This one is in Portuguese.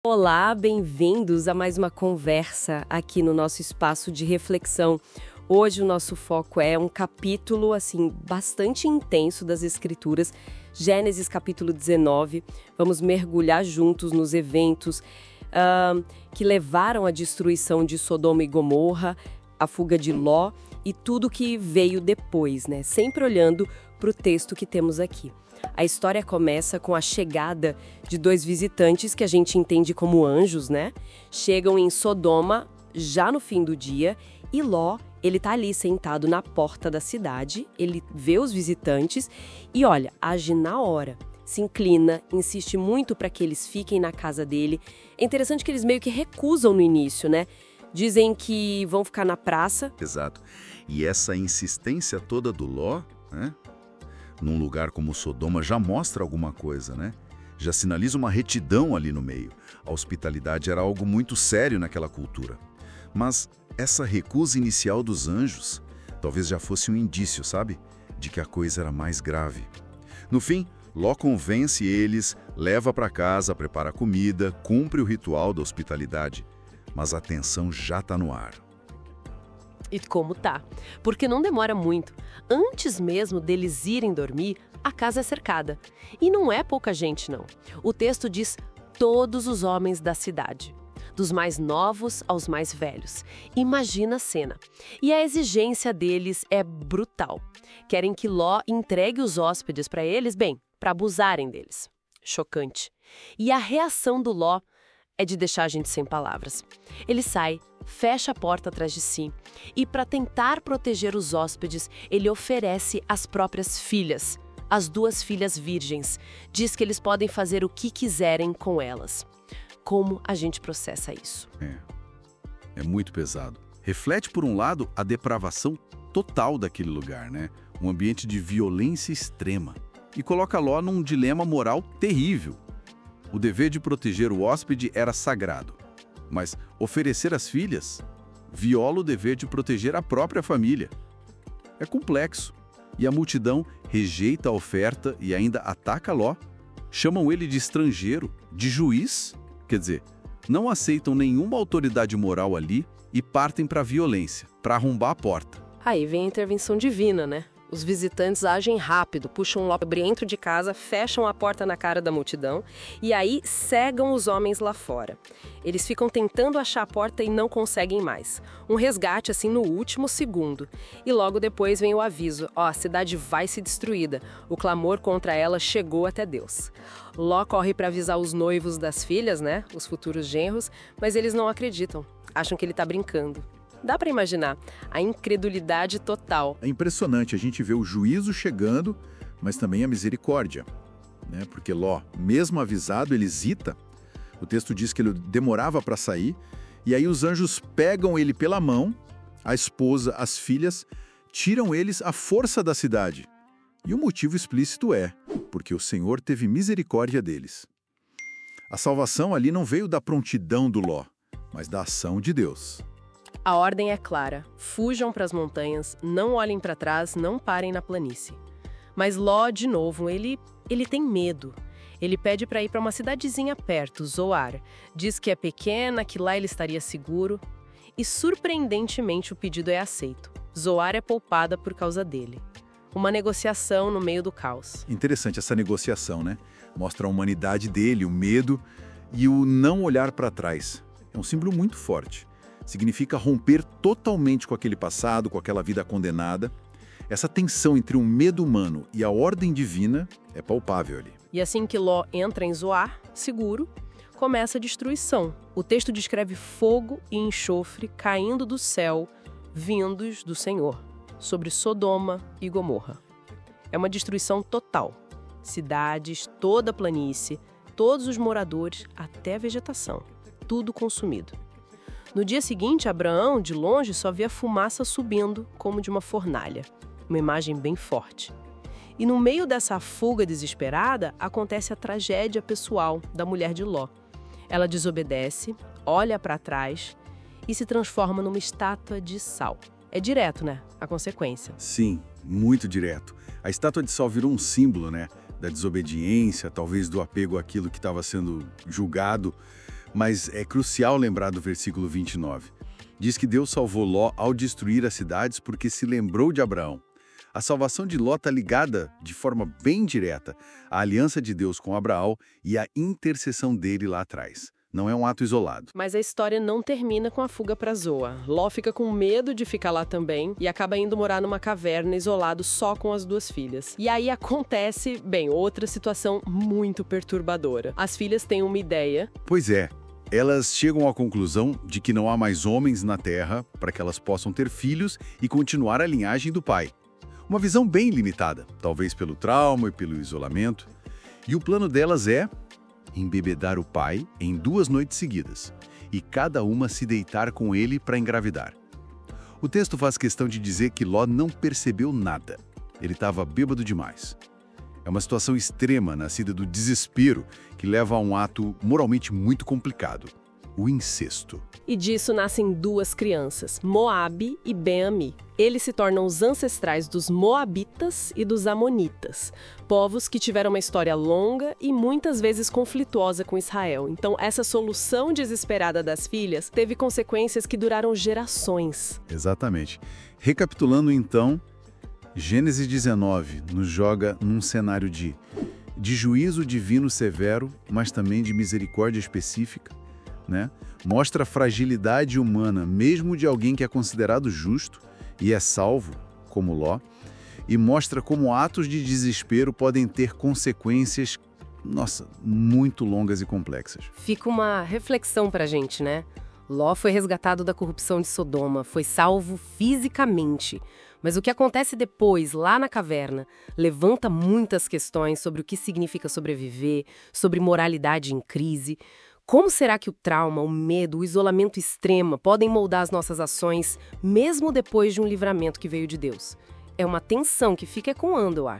Olá, bem-vindos a mais uma conversa aqui no nosso espaço de reflexão. Hoje o nosso foco é um capítulo assim bastante intenso das Escrituras, Gênesis capítulo 19. Vamos mergulhar juntos nos eventos que levaram à destruição de Sodoma e Gomorra, a fuga de Ló e tudo que veio depois, né? Sempre olhando para o texto que temos aqui. A história começa com a chegada de dois visitantes que a gente entende como anjos, né? Chegam em Sodoma já no fim do dia e Ló, ele tá ali sentado na porta da cidade, ele vê os visitantes e olha, age na hora. Se inclina, insiste muito para que eles fiquem na casa dele. É interessante que eles meio que recusam no início, né? Dizem que vão ficar na praça. Exato. E essa insistência toda do Ló, né? Num lugar como Sodoma já mostra alguma coisa, né? Já sinaliza uma retidão ali no meio. A hospitalidade era algo muito sério naquela cultura. Mas essa recusa inicial dos anjos talvez já fosse um indício, sabe? De que a coisa era mais grave. No fim, Ló convence eles, leva para casa, prepara comida, cumpre o ritual da hospitalidade. Mas a tensão já está no ar. E como tá? Porque não demora muito. Antes mesmo deles irem dormir, a casa é cercada. E não é pouca gente, não. O texto diz todos os homens da cidade, dos mais novos aos mais velhos. Imagina a cena. E a exigência deles é brutal. Querem que Ló entregue os hóspedes para eles, para abusarem deles. Chocante. E a reação do Ló é de deixar a gente sem palavras. Ele sai, fecha a porta atrás de si e, para tentar proteger os hóspedes, ele oferece as próprias filhas, as duas filhas virgens. Diz que eles podem fazer o que quiserem com elas. Como a gente processa isso? É muito pesado. Reflete, por um lado, a depravação total daquele lugar, né? Um ambiente de violência extrema. E coloca Ló num dilema moral terrível. O dever de proteger o hóspede era sagrado, mas oferecer as filhas viola o dever de proteger a própria família. É complexo, e a multidão rejeita a oferta e ainda ataca Ló. Chamam ele de estrangeiro, de juiz, quer dizer, não aceitam nenhuma autoridade moral ali e partem para a violência, para arrombar a porta. Aí vem a intervenção divina, né? Os visitantes agem rápido, puxam Ló dentro de casa, fecham a porta na cara da multidão e aí cegam os homens lá fora. Eles ficam tentando achar a porta e não conseguem mais. Um resgate assim no último segundo. E logo depois vem o aviso, a cidade vai ser destruída. O clamor contra ela chegou até Deus. Ló corre para avisar os noivos das filhas, né, os futuros genros, mas eles não acreditam, acham que ele está brincando. Dá para imaginar a incredulidade total. É impressionante, a gente vê o juízo chegando, mas também a misericórdia, né? Porque Ló, mesmo avisado, ele hesita. O texto diz que ele demorava para sair, e aí os anjos pegam ele pela mão, a esposa, as filhas, tiram eles à força da cidade. E o motivo explícito é porque o Senhor teve misericórdia deles. A salvação ali não veio da prontidão do Ló, mas da ação de Deus. A ordem é clara, fujam para as montanhas, não olhem para trás, não parem na planície. Mas Ló, de novo, ele tem medo. Ele pede para ir para uma cidadezinha perto, Zoar. Diz que é pequena, que lá ele estaria seguro. E, surpreendentemente, o pedido é aceito. Zoar é poupada por causa dele. Uma negociação no meio do caos. Interessante essa negociação, né? Mostra a humanidade dele, o medo e o não olhar para trás. É um símbolo muito forte. Significa romper totalmente com aquele passado, com aquela vida condenada. Essa tensão entre o medo humano e a ordem divina é palpável ali. E assim que Ló entra em Zoar, seguro, começa a destruição. O texto descreve fogo e enxofre caindo do céu, vindos do Senhor, sobre Sodoma e Gomorra. É uma destruição total. Cidades, toda a planície, todos os moradores, até a vegetação. Tudo consumido. No dia seguinte, Abraão, de longe, só via fumaça subindo, como de uma fornalha. Uma imagem bem forte. E no meio dessa fuga desesperada, acontece a tragédia pessoal da mulher de Ló. Ela desobedece, olha para trás e se transforma numa estátua de sal. É direto, né? A consequência. Sim, muito direto. A estátua de sal virou um símbolo, né? Da desobediência, talvez do apego àquilo que estava sendo julgado. Mas é crucial lembrar do versículo 29. Diz que Deus salvou Ló ao destruir as cidades porque se lembrou de Abraão. A salvação de Ló está ligada, de forma bem direta, à aliança de Deus com Abraão e à intercessão dele lá atrás. Não é um ato isolado. Mas a história não termina com a fuga para Zoa. Ló fica com medo de ficar lá também e acaba indo morar numa caverna isolado só com as duas filhas. E aí acontece, outra situação muito perturbadora. As filhas têm uma ideia. Pois é. Elas chegam à conclusão de que não há mais homens na Terra para que elas possam ter filhos e continuar a linhagem do pai. Uma visão bem limitada, talvez pelo trauma e pelo isolamento. E o plano delas é embebedar o pai em 2 noites seguidas, e cada uma se deitar com ele para engravidar. O texto faz questão de dizer que Ló não percebeu nada. Ele estava bêbado demais. É uma situação extrema, nascida do desespero, que leva a um ato moralmente muito complicado: o incesto. E disso nascem 2 crianças, Moabe e Ben-Ami. Eles se tornam os ancestrais dos Moabitas e dos Amonitas, povos que tiveram uma história longa e muitas vezes conflituosa com Israel. Então, essa solução desesperada das filhas teve consequências que duraram gerações. Exatamente. Recapitulando então, Gênesis 19 nos joga num cenário de juízo divino severo, mas também de misericórdia específica, né? Mostra a fragilidade humana, mesmo de alguém que é considerado justo e é salvo, como Ló, e mostra como atos de desespero podem ter consequências, muito longas e complexas. Fica uma reflexão pra gente, né? Ló foi resgatado da corrupção de Sodoma, foi salvo fisicamente. Mas o que acontece depois, lá na caverna, levanta muitas questões sobre o que significa sobreviver, sobre moralidade em crise. Como será que o trauma, o medo, o isolamento extremo podem moldar as nossas ações, mesmo depois de um livramento que veio de Deus? É uma tensão que fica ecoando, eu acho.